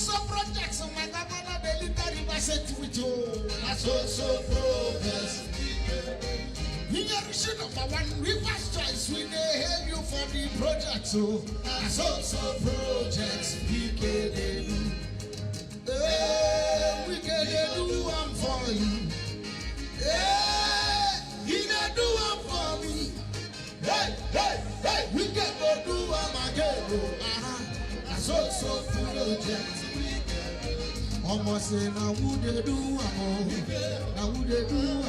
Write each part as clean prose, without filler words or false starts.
some projects on my governor, they literally said to it, that's also progress. In your number one, reverse choice, we may help you for the project, so that's also projects we can do. We can do one for you. You can do one for me. Hey, hey, hey, we can go do one again. That's also projects. Almost say now who they do now who they do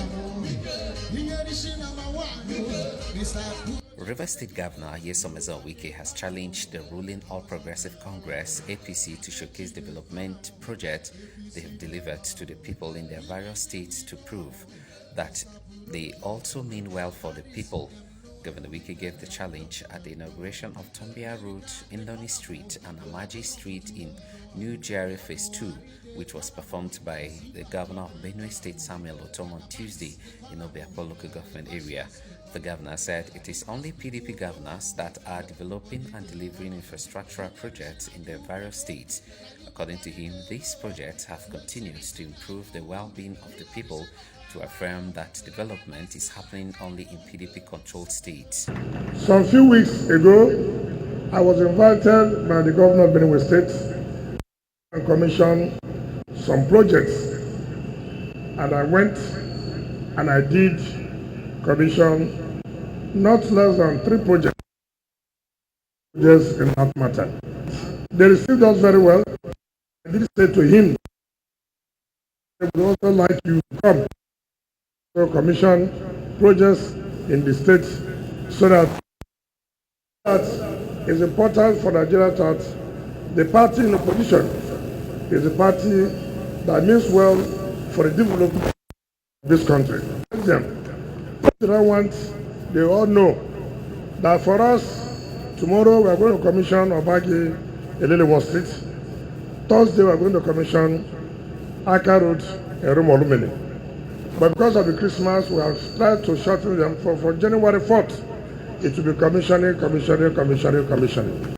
River State Governor Nyesom Wike has challenged the ruling All Progressive Congress (APC) to showcase development projects they have delivered to the people in their various states to prove that they also mean well for the people. Governor Wike gave the challenge at the inauguration of Tombia Road, Indoni Street and Amaji Street in New Jerry Phase 2, which was performed by the Governor of Benue State, Samuel Ortom, on Tuesday in Obiakpo local government area. The governor said it is only PDP governors that are developing and delivering infrastructural projects in their various states. According to him, these projects have continued to improve the well-being of the people, to affirm that development is happening only in PDP-controlled states. Some few weeks ago, I was invited by the governor of Benue State and commissioned some projects, and I went and I did commission not less than 3 projects in that matter. They received us very well. I did say to him, I would also like you to come to commission projects in the state, so that it's important for Nigeria that the party in opposition is a party that means well for the development of this country. They all know that for us, tomorrow we are going to commission Obagi Elelewa Street. Thursday we are going to commission Aka Road and Rumolumene. But because of the Christmas, we have tried to shorten them for January 4th. It will be commissioning.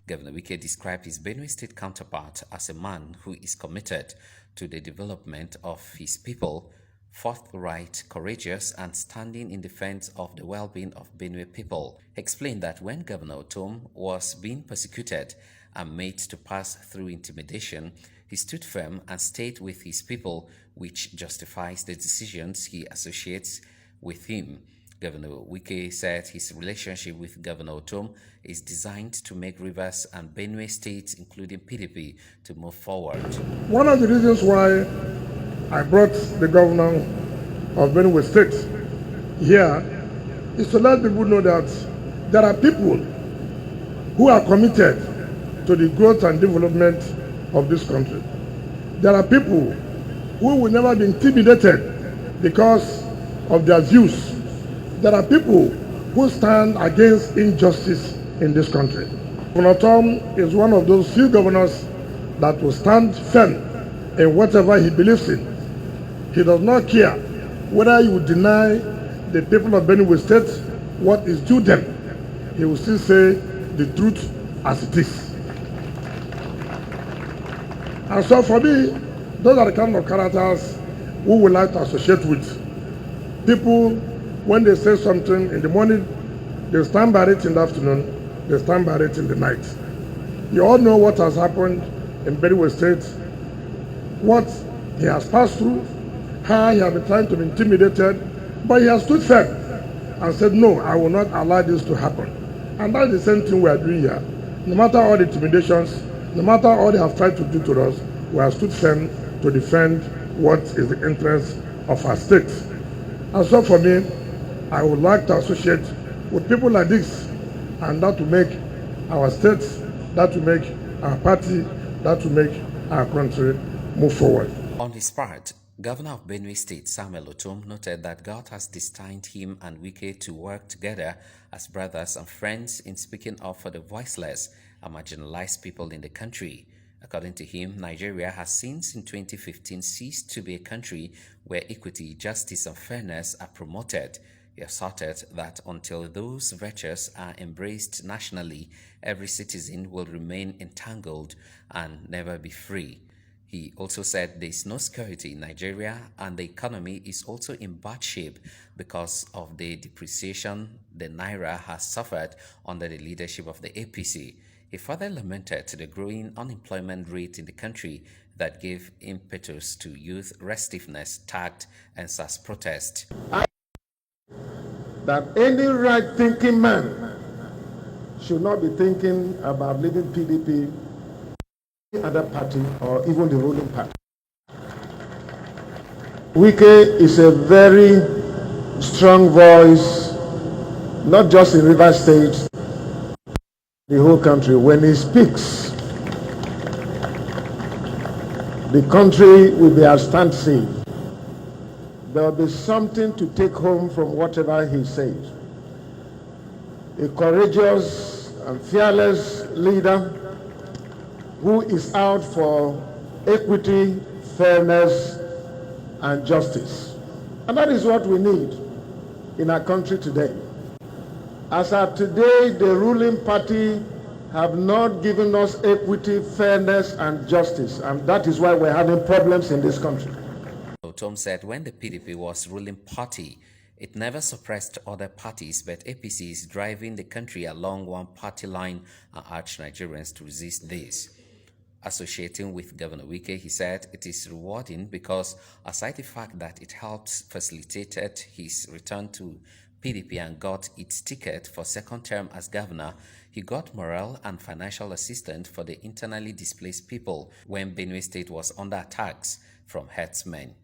Governor Wike described his Benue State counterpart as a man who is committed to the development of his people, forthright, courageous, and standing in defense of the well-being of Benue people. He explained that when Governor Ortom was being persecuted and made to pass through intimidation, he stood firm and stayed with his people, which justifies the decisions he associates with him. Governor Wike said his relationship with Governor Ortom is designed to make Rivers and Benue states, including PDP, to move forward. One of the reasons why I brought the governor of Benue State here is to let people know that there are people who are committed to the growth and development of this country. There are people who will never be intimidated because of their views. There are people who stand against injustice in this country. Governor Ortom is one of those few governors that will stand firm in whatever he believes in. He does not care whether you deny the people of Benue State what is due them. He will still say the truth as it is. And so for me, those are the kind of characters we would like to associate with. People, when they say something in the morning, they stand by it in the afternoon, they stand by it in the night. You all know what has happened in Benue State, what he has passed through, how he has been trying to be intimidated, but he has stood firm and said, no, I will not allow this to happen. And that's the same thing we are doing here. No matter all the intimidations, no matter all they have tried to do to us, we have stood firm to defend what is the interest of our state. And so for me, I would like to associate with people like this, and that will make our state, that will make our party, that will make our country move forward. On his part, Governor of Benue State Samuel Ortom noted that God has destined him and Wike to work together as brothers and friends in speaking up for the voiceless and marginalized people in the country. According to him, Nigeria has since in 2015 ceased to be a country where equity, justice, and fairness are promoted. He asserted that until those virtues are embraced nationally, every citizen will remain entangled and never be free. He also said there is no security in Nigeria and the economy is also in bad shape because of the depreciation the Naira has suffered under the leadership of the APC. He further lamented the growing unemployment rate in the country that gave impetus to youth restiveness, tagged and SARS protest. That any right-thinking man should not be thinking about leaving PDP, other party, or even the ruling party. Wike is a very strong voice, not just in Rivers State, the whole country. When he speaks, the country will be at standstill. There will be something to take home from whatever he says. A courageous and fearless leader who is out for equity, fairness, and justice. And that is what we need in our country today. As of today, the ruling party have not given us equity, fairness, and justice. And that is why we're having problems in this country. Ortom said when the PDP was ruling party, it never suppressed other parties, but APC is driving the country along one party line and urged Nigerians to resist this. Associating with Governor Wike, he said it is rewarding because aside the fact that it helps facilitated his return to PDP and got its ticket for second term as governor, he got moral and financial assistance for the internally displaced people when Benue State was under attacks from herdsmen.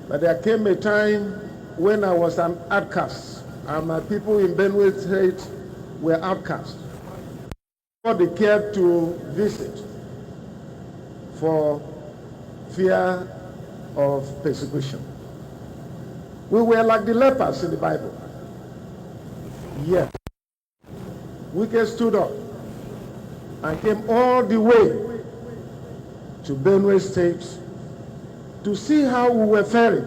But there came a time when I was an outcast, and my people in Benue State were outcast. They cared to visit for fear of persecution. We were like the lepers in the Bible. Yet, Wike stood up and came all the way to Benue State to see how we were faring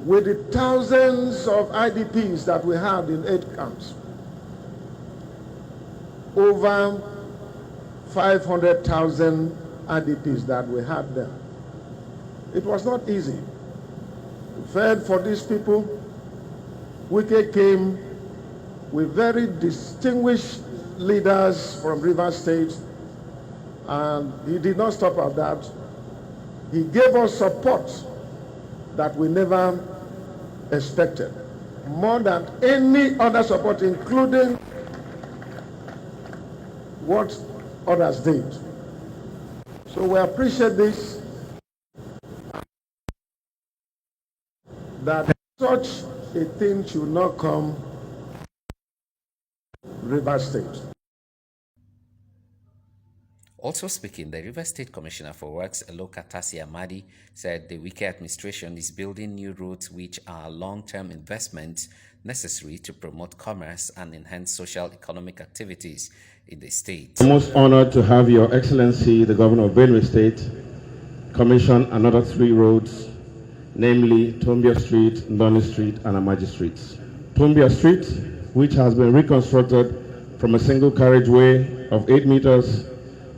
with the thousands of IDPs that we had in 8 camps. Over 500,000 IDPs that we had there. It was not easy. We fed for these people. Wike came with very distinguished leaders from Rivers State, and he did not stop at that. He gave us support that we never expected, more than any other support, including what others did. So we appreciate this, that such a thing should not come Rivers State. Also speaking, the Rivers State Commissioner for Works, Eloka Tasi Amadi, said the Wike administration is building new roads which are long-term investments necessary to promote commerce and enhance social economic activities in the state. I'm most honored to have Your Excellency, the Governor of Benue State, commission another 3 roads, namely Tombia Street, Ndoni Street, and Amaji Streets. Tombia Street, which has been reconstructed from a single carriageway of 8 meters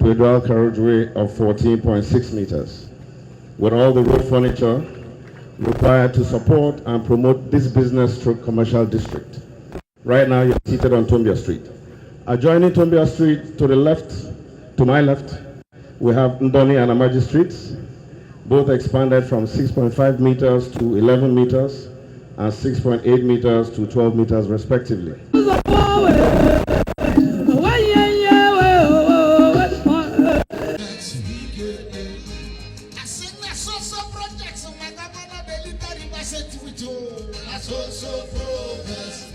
to a dual carriageway of 14.6 meters, with all the road furniture required to support and promote this business/commercial district. Right now, you're seated on Tombia Street. Adjoining Tombia Street to the left, to my left, we have Ndoni and Amaji Streets, both expanded from 6.5 meters to 11 meters and 6.8 meters to 12 meters respectively. That's also progress.